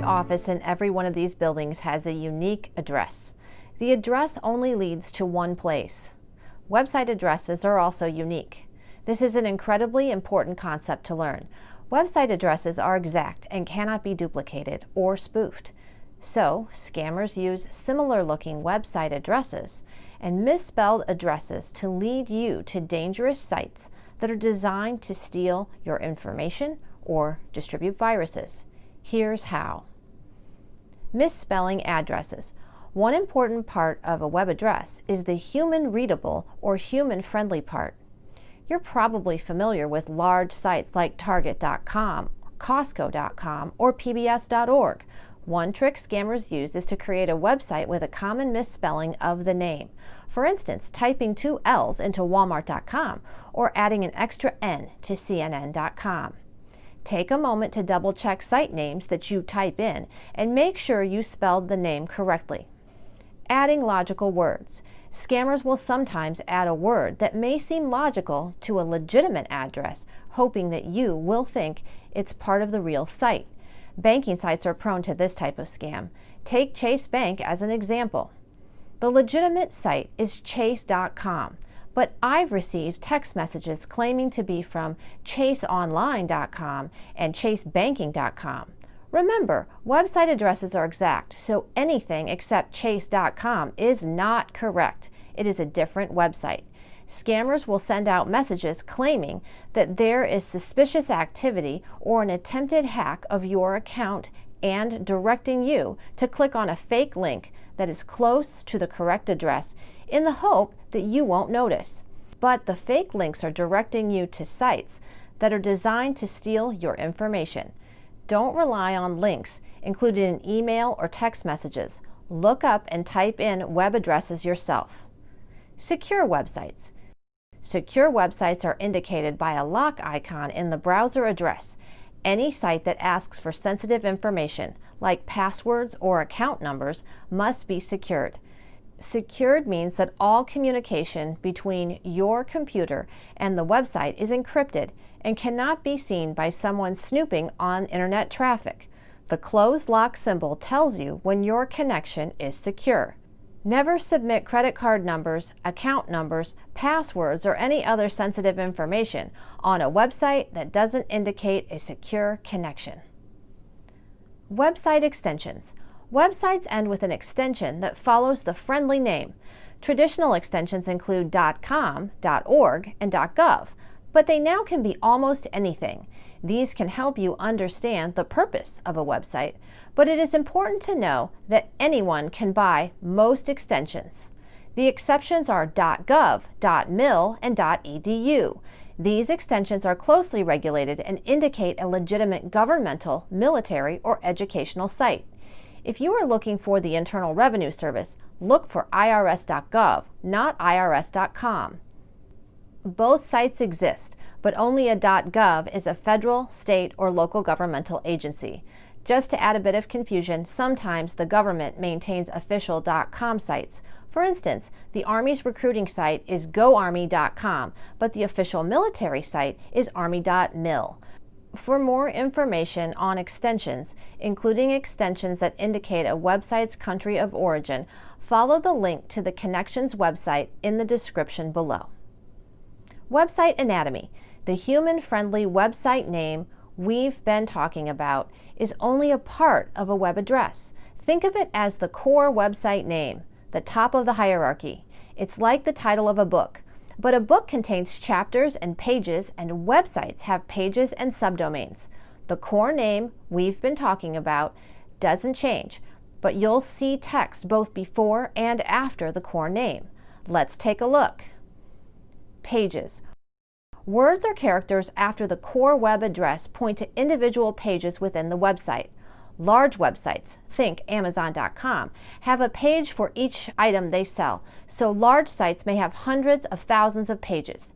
Every office in every one of these buildings has a unique address. The address only leads to one place. Website addresses are also unique. This is an incredibly important concept to learn. Website addresses are exact and cannot be duplicated or spoofed. So, scammers use similar-looking website addresses and misspelled addresses to lead you to dangerous sites that are designed to steal your information or distribute viruses. Here's how. Misspelling addresses. One important part of a web address is the human-readable or human-friendly part. You're probably familiar with large sites like Target.com, Costco.com, or PBS.org. One trick scammers use is to create a website with a common misspelling of the name. For instance, typing 2 L's into Walmart.com or adding an extra N to CNN.com. Take a moment to double-check site names that you type in and make sure you spelled the name correctly. Adding logical words. Scammers will sometimes add a word that may seem logical to a legitimate address, hoping that you will think it's part of the real site. Banking sites are prone to this type of scam. Take Chase Bank as an example. The legitimate site is chase.com, but I've received text messages claiming to be from chaseonline.com and chasebanking.com. Remember, website addresses are exact, so anything except chase.com is not correct. It is a different website. Scammers will send out messages claiming that there is suspicious activity or an attempted hack of your account and directing you to click on a fake link that is close to the correct address in the hope that you won't notice. But the fake links are directing you to sites that are designed to steal your information. Don't rely on links included in email or text messages. Look up and type in web addresses yourself. Secure websites. Secure websites are indicated by a lock icon in the browser address. Any site that asks for sensitive information, like passwords or account numbers, must be secured. Secured means that all communication between your computer and the website is encrypted and cannot be seen by someone snooping on internet traffic. The closed lock symbol tells you when your connection is secure. Never submit credit card numbers, account numbers, passwords, or any other sensitive information on a website that doesn't indicate a secure connection. Website extensions. Websites end with an extension that follows the friendly name. Traditional extensions include .com, .org, and .gov, but they now can be almost anything. These can help you understand the purpose of a website, but it is important to know that anyone can buy most extensions. The exceptions are .gov, .mil, and .edu. These extensions are closely regulated and indicate a legitimate governmental, military, or educational site. If you are looking for the Internal Revenue Service, look for irs.gov, not irs.com. Both sites exist, but only a .gov is a federal, state, or local governmental agency. Just to add a bit of confusion, sometimes the government maintains official .com sites. For instance, the Army's recruiting site is goarmy.com, but the official military site is army.mil. For more information on extensions, including extensions that indicate a website's country of origin, follow the link to the Connections website in the description below. Website anatomy. The human-friendly website name we've been talking about is only a part of a web address. Think of it as the core website name, the top of the hierarchy. It's like the title of a book, but a book contains chapters and pages, and websites have pages and subdomains. The core name we've been talking about doesn't change, but you'll see text both before and after the core name. Let's take a look. Pages. Words or characters after the core web address point to individual pages within the website. Large websites, think Amazon.com, have a page for each item they sell, so large sites may have hundreds of thousands of pages.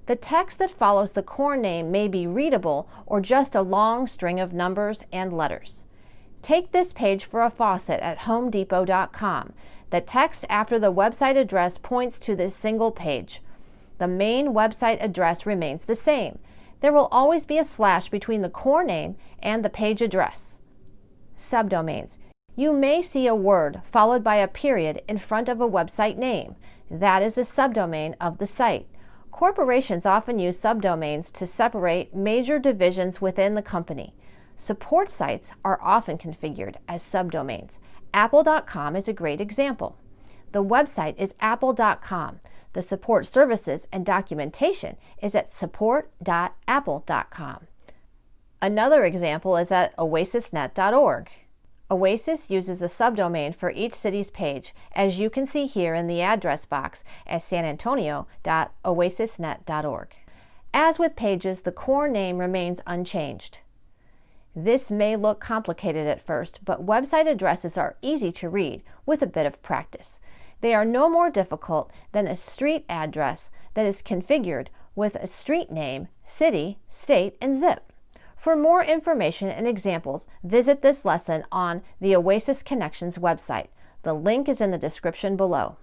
The text that follows the core name may be readable or just a long string of numbers and letters. Take this page for a faucet at HomeDepot.com. The text after the website address points to this single page. The main website address remains the same. There will always be a slash between the core name and the page address. Subdomains. You may see a word followed by a period in front of a website name. That is a subdomain of the site. Corporations often use subdomains to separate major divisions within the company. Support sites are often configured as subdomains. Apple.com is a great example. The website is apple.com. The support services and documentation is at support.apple.com. Another example is at oasisnet.org. Oasis uses a subdomain for each city's page, as you can see here in the address box at sanantonio.oasisnet.org. As with pages, the core name remains unchanged. This may look complicated at first, but website addresses are easy to read with a bit of practice. They are no more difficult than a street address that is configured with a street name, city, state, and zip. For more information and examples, visit this lesson on the Oasis Connections website. The link is in the description below.